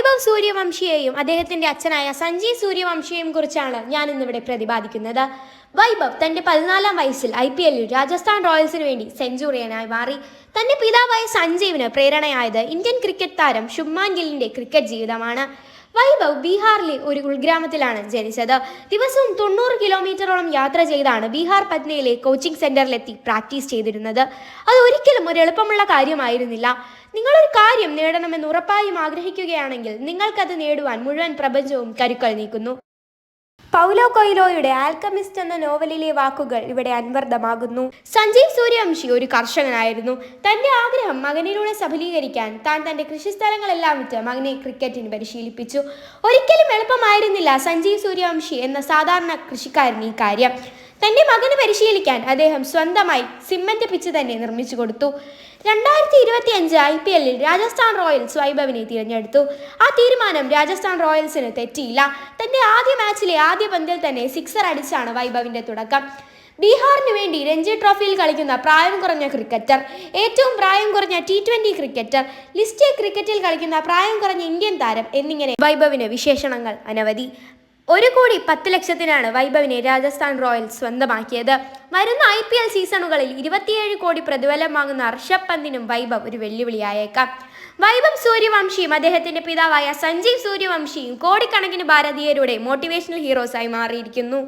വൈഭവ് സൂര്യവംശിയെയും അദ്ദേഹത്തിന്റെ അച്ഛനായ സഞ്ജീവ് സൂര്യവംശിയെയും കുറിച്ചാണ് ഞാൻ ഇന്നിവിടെ പ്രതിപാദിക്കുന്നത്. വൈഭവ് തന്റെ 14-ാം വയസ്സിൽ IPL രാജസ്ഥാൻ റോയൽസിന് വേണ്ടി സെഞ്ചുറിയനായി മാറി. തന്റെ പിതാവായ സഞ്ജീവിന് പ്രേരണയായത് ഇന്ത്യൻ ക്രിക്കറ്റ് താരം ശുഭ്മാൻ ഗില്ലിന്റെ ക്രിക്കറ്റ് ജീവിതമാണ്. വൈഭവ് ബീഹാറിലെ ഒരു ഉൾഗ്രാമത്തിലാണ് ജനിച്ചത്. ദിവസവും 90 കിലോമീറ്ററോളം യാത്ര ചെയ്താണ് ബീഹാർ പട്നയിലെ കോച്ചിംഗ് സെന്ററിലെത്തി പ്രാക്ടീസ് ചെയ്തിരുന്നത്. അത് ഒരിക്കലും ഒരു എളുപ്പമുള്ള കാര്യമായിരുന്നില്ല. നിങ്ങളൊരു കാര്യം നേടണമെന്ന് ഉറപ്പായും ആഗ്രഹിക്കുകയാണെങ്കിൽ നിങ്ങൾക്കത് നേടുവാൻ മുഴുവൻ പ്രപഞ്ചവും കരുക്കൾ നീക്കുന്നു. പൗലോ കൊയ്ലോയുടെ ആൽക്കമിസ്റ്റ് എന്ന നോവലിലെ വാക്കുകൾ ഇവിടെ അൻവർത്ഥമാകുന്നു. സഞ്ജീവ് സൂര്യവംശി ഒരു കർഷകനായിരുന്നു. തന്റെ ആഗ്രഹം മകനിലൂടെ സഫലീകരിക്കാൻ താൻ തന്റെ കൃഷിസ്ഥലങ്ങളെല്ലാം വിറ്റ് മകനെ ക്രിക്കറ്റിന് പരിശീലിപ്പിച്ചു. ഒരിക്കലും എളുപ്പമായിരുന്നില്ല സഞ്ജീവ് സൂര്യവംശി എന്ന സാധാരണ കൃഷിക്കാരൻ ഈ കാര്യം. തന്റെ മകന് പരിശീലിക്കാൻ അദ്ദേഹം സ്വന്തമായി സിമന്റ് പിച്ച് തന്നെ നിർമ്മിച്ചു കൊടുത്തു. 2025 IPL രാജസ്ഥാൻ റോയൽസ് വൈഭവിനെ തിരഞ്ഞെടുത്തു. ആ തീരുമാനം രാജസ്ഥാൻ റോയൽസിന് തെറ്റിയില്ല. തന്റെ ആദ്യ മാച്ചിലെ ആദ്യ പന്തിൽ തന്നെ സിക്സർ അടിച്ചാണ് വൈഭവിന്റെ തുടക്കം. ബീഹാറിന് വേണ്ടി രഞ്ജി ട്രോഫിയിൽ കളിക്കുന്ന പ്രായം കുറഞ്ഞ ക്രിക്കറ്റർ, ഏറ്റവും പ്രായം കുറഞ്ഞ T20 ക്രിക്കറ്റർ, ലിസ്റ്റ് എ ക്രിക്കറ്റിൽ കളിക്കുന്ന പ്രായം കുറഞ്ഞ ഇന്ത്യൻ താരം എന്നിങ്ങനെ വൈഭവിന് വിശേഷണങ്ങൾ അനവധി. 1,10,00,000-നാണ് വൈഭവിനെ രാജസ്ഥാൻ റോയൽസ് സ്വന്തമാക്കിയത്. വരുന്ന IPL സീസണുകളിൽ 27 കോടി പ്രതിഫലം വാങ്ങുന്ന ഋഷഭ് പന്തിനും വൈഭവ് ഒരു വെല്ലുവിളിയായേക്കാം. വൈഭവ് സൂര്യവംശിയും അദ്ദേഹത്തിന്റെ പിതാവായ സഞ്ജീവ് സൂര്യവംശിയും കോടിക്കണക്കിന് ഭാരതീയരുടെ മോട്ടിവേഷണൽ ഹീറോസായി മാറിയിരിക്കുന്നു.